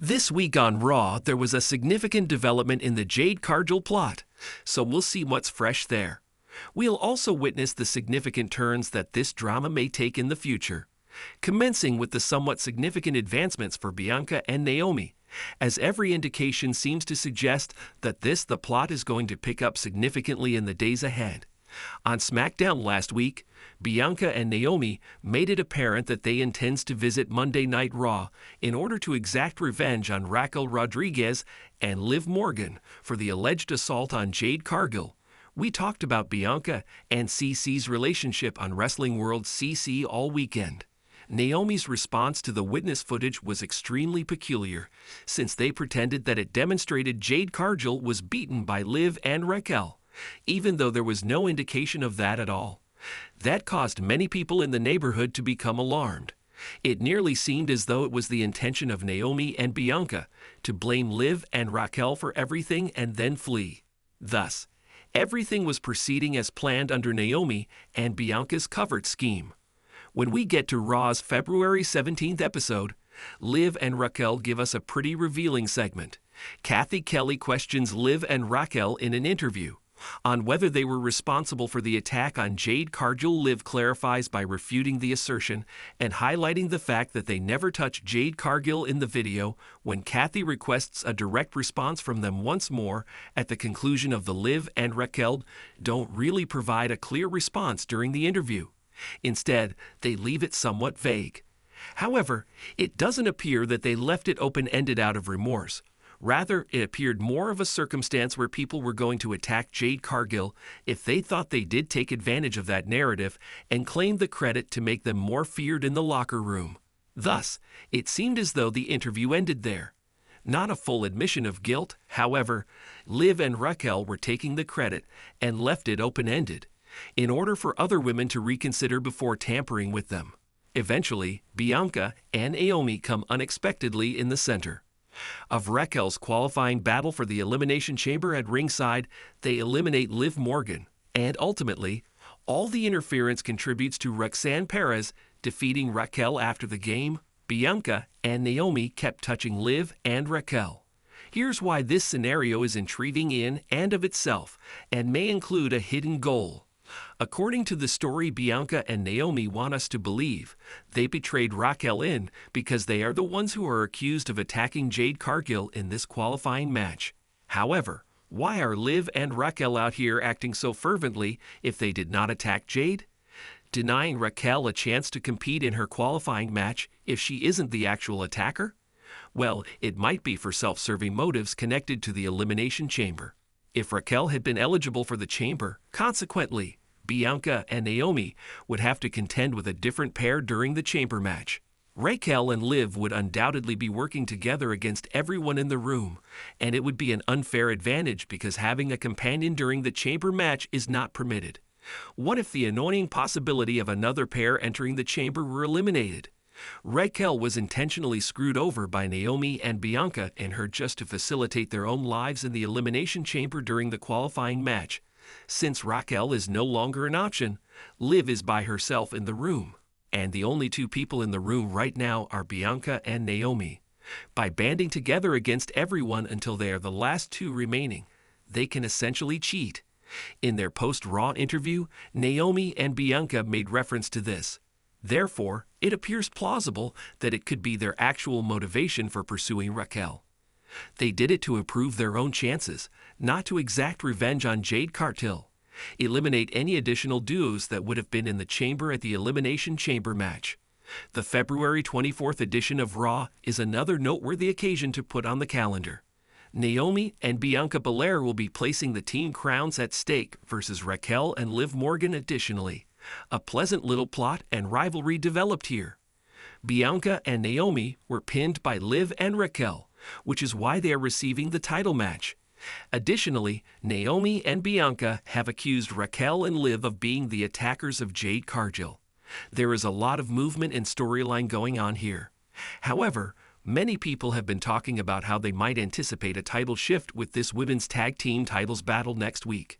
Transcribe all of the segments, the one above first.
This week on Raw, there was a significant development in the Jade Cargill plot, so we'll see what's fresh there. We'll also witness the significant turns that this drama may take in the future, commencing with the somewhat significant advancements for Bianca and Naomi, as every indication seems to suggest that the plot is going to pick up significantly in the days ahead. On SmackDown last week, Bianca and Naomi made it apparent that they intend to visit Monday Night Raw in order to exact revenge on Raquel Rodriguez and Liv Morgan for the alleged assault on Jade Cargill. We talked about Bianca and CC's relationship on Wrestling World CC all weekend. Naomi's response to the witness footage was extremely peculiar, since they pretended that it demonstrated Jade Cargill was beaten by Liv and Raquel, even though there was no indication of that at all. That caused many people in the neighborhood to become alarmed. It nearly seemed as though it was the intention of Naomi and Bianca to blame Liv and Raquel for everything and then flee. Thus, everything was proceeding as planned under Naomi and Bianca's covert scheme. When we get to Raw's February 17th episode, Liv and Raquel give us a pretty revealing segment. Kathy Kelly questions Liv and Raquel in an interview on whether they were responsible for the attack on Jade Cargill. Liv clarifies by refuting the assertion and highlighting the fact that they never touched Jade Cargill in the video. When Kathy requests a direct response from them once more at the conclusion of the Liv and Raquel don't really provide a clear response during the interview. Instead, they leave it somewhat vague. However, it doesn't appear that they left it open-ended out of remorse. Rather, it appeared more of a circumstance where people were going to attack Jade Cargill if they thought they did take advantage of that narrative and claim the credit to make them more feared in the locker room. Thus, it seemed as though the interview ended there. Not a full admission of guilt, however, Liv and Raquel were taking the credit and left it open-ended, in order for other women to reconsider before tampering with them. Eventually, Bianca and Naomi come unexpectedly in the center of Raquel's qualifying battle for the Elimination Chamber. At ringside, they eliminate Liv Morgan, and ultimately, all the interference contributes to Roxanne Perez defeating Raquel. After the game, Bianca and Naomi kept touching Liv and Raquel. Here's why this scenario is intriguing in and of itself, and may include a hidden goal. According to the story Bianca and Naomi want us to believe, they betrayed Raquel in because they are the ones who are accused of attacking Jade Cargill in this qualifying match. However, why are Liv and Raquel out here acting so fervently if they did not attack Jade? Denying Raquel a chance to compete in her qualifying match if she isn't the actual attacker? Well, it might be for self-serving motives connected to the Elimination Chamber. If Raquel had been eligible for the chamber, consequently, Bianca and Naomi would have to contend with a different pair during the chamber match. Raquel and Liv would undoubtedly be working together against everyone in the room, and it would be an unfair advantage because having a companion during the chamber match is not permitted. What if the annoying possibility of another pair entering the chamber were eliminated? Raquel was intentionally screwed over by Naomi and Bianca and her just to facilitate their own lives in the Elimination Chamber during the qualifying match. Since Raquel is no longer an option, Liv is by herself in the room. And the only two people in the room right now are Bianca and Naomi. By banding together against everyone until they are the last two remaining, they can essentially cheat. In their post-Raw interview, Naomi and Bianca made reference to this. Therefore, it appears plausible that it could be their actual motivation for pursuing Raquel. They did it to improve their own chances, not to exact revenge on Jade Cargill. Eliminate any additional duos that would have been in the chamber at the Elimination Chamber match. The February 24th edition of Raw is another noteworthy occasion to put on the calendar. Naomi and Bianca Belair will be placing the team crowns at stake versus Raquel and Liv Morgan. Additionally, a pleasant little plot and rivalry developed here. Bianca and Naomi were pinned by Liv and Raquel, which is why they are receiving the title match. Additionally, Naomi and Bianca have accused Raquel and Liv of being the attackers of Jade Cargill. There is a lot of movement and storyline going on here. However, many people have been talking about how they might anticipate a title shift with this women's tag team titles battle next week.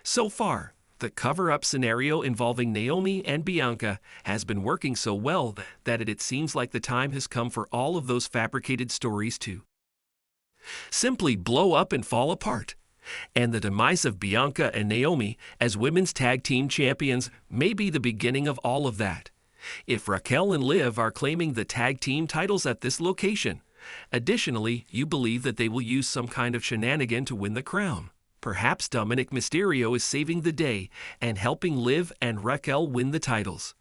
So far, The cover-up scenario involving Naomi and Bianca has been working so well that it seems like the time has come for all of those fabricated stories to simply blow up and fall apart. And the demise of Bianca and Naomi as women's tag team champions may be the beginning of all of that. If Raquel and Liv are claiming the tag team titles at this location, additionally, you believe that they will use some kind of shenanigan to win the crown. Perhaps Dominic Mysterio is saving the day and helping Liv and Raquel win the titles.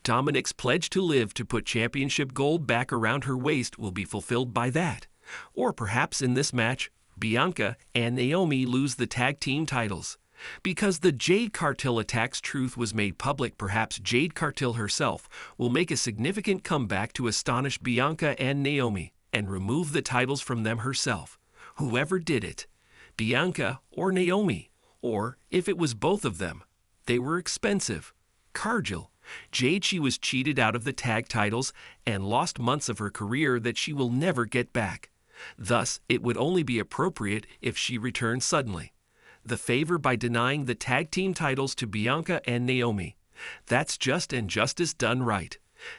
Dominic's pledge to Liv to put championship gold back around her waist will be fulfilled by that. Or perhaps in this match, Bianca and Naomi lose the tag team titles. Because the Jade Cargill attack's truth was made public, perhaps Jade Cargill herself will make a significant comeback to astonish Bianca and Naomi and remove the titles from them herself. Whoever did it, Bianca or Naomi, or if it was both of them, they were expensive. Cargill, Jade, she was cheated out of the tag titles and lost months of her career that she will never get back. Thus, it would only be appropriate if she returned suddenly. The favor by denying the tag team titles to Bianca and Naomi. That's just and justice done right.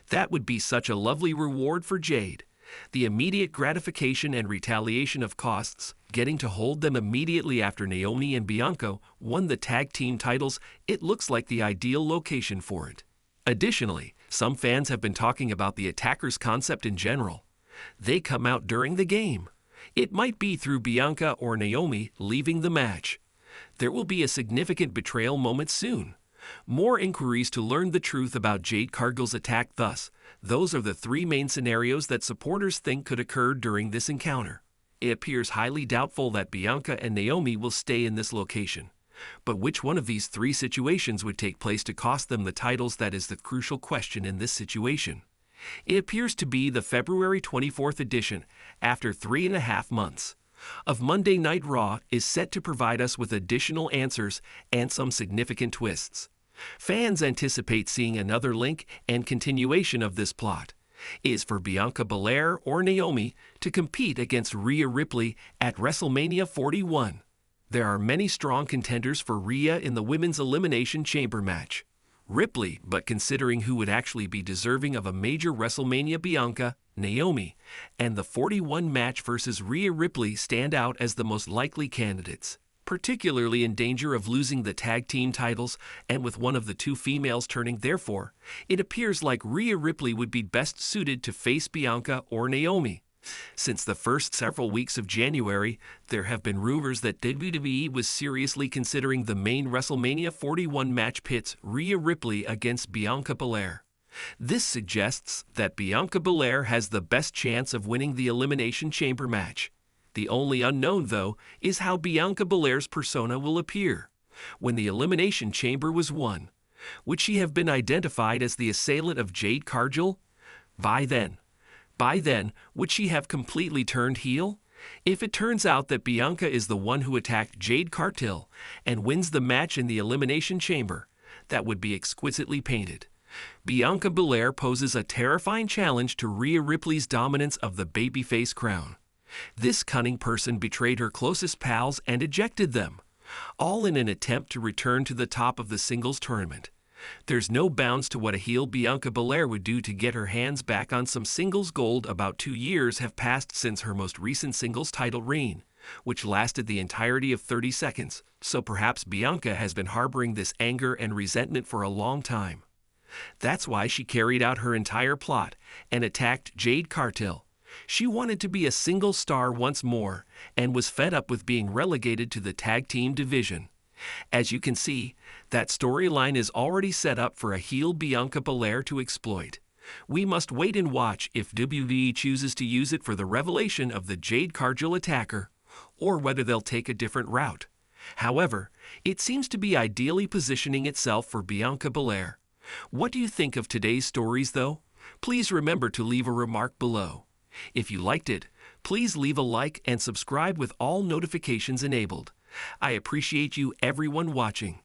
That would be such a lovely reward for Jade. The immediate gratification and retaliation of costs, getting to hold them immediately after Naomi and Bianca won the tag team titles, it looks like the ideal location for it. Additionally, some fans have been talking about the attackers concept in general. They come out during the game. It might be through Bianca or Naomi leaving the match. There will be a significant betrayal moment soon. More inquiries to learn the truth about Jade Cargill's attack. Thus, those are the three main scenarios that supporters think could occur during this encounter. It appears highly doubtful that Bianca and Naomi will stay in this location. But which one of these three situations would take place to cost them the titles? That is the crucial question in this situation. It appears to be the February 24th edition, after 3.5 months, of Monday Night Raw is set to provide us with additional answers and some significant twists. Fans anticipate seeing another link and continuation of this plot is for Bianca Belair or Naomi to compete against Rhea Ripley at WrestleMania 41. There are many strong contenders for Rhea in the Women's Elimination Chamber match. Ripley, but considering who would actually be deserving of a major WrestleMania, Bianca, Naomi, and the 41 match versus Rhea Ripley stand out as the most likely candidates, particularly in danger of losing the tag team titles and with one of the two females turning. Therefore, it appears like Rhea Ripley would be best suited to face Bianca or Naomi. Since the first several weeks of January, there have been rumors that WWE was seriously considering the main WrestleMania 41 match pits Rhea Ripley against Bianca Belair. This suggests that Bianca Belair has the best chance of winning the Elimination Chamber match. The only unknown, though, is how Bianca Belair's persona will appear. When the Elimination Chamber was won, would she have been identified as the assailant of Jade Cargill? By then, would she have completely turned heel? If it turns out that Bianca is the one who attacked Jade Cargill and wins the match in the Elimination Chamber, that would be exquisitely painted. Bianca Belair poses a terrifying challenge to Rhea Ripley's dominance of the babyface crown. This cunning person betrayed her closest pals and ejected them, all in an attempt to return to the top of the singles tournament. There's no bounds to what a heel Bianca Belair would do to get her hands back on some singles gold. About 2 years have passed since her most recent singles title reign, which lasted the entirety of 30 seconds, so perhaps Bianca has been harboring this anger and resentment for a long time. That's why she carried out her entire plot and attacked Jade Cargill. She wanted to be a single star once more and was fed up with being relegated to the tag team division. As you can see, that storyline is already set up for a heel Bianca Belair to exploit. We must wait and watch if WWE chooses to use it for the revelation of the Jade Cargill attacker, or whether they'll take a different route. However, it seems to be ideally positioning itself for Bianca Belair. What do you think of today's stories, though? Please remember to leave a remark below. If you liked it, please leave a like and subscribe with all notifications enabled. I appreciate you everyone watching.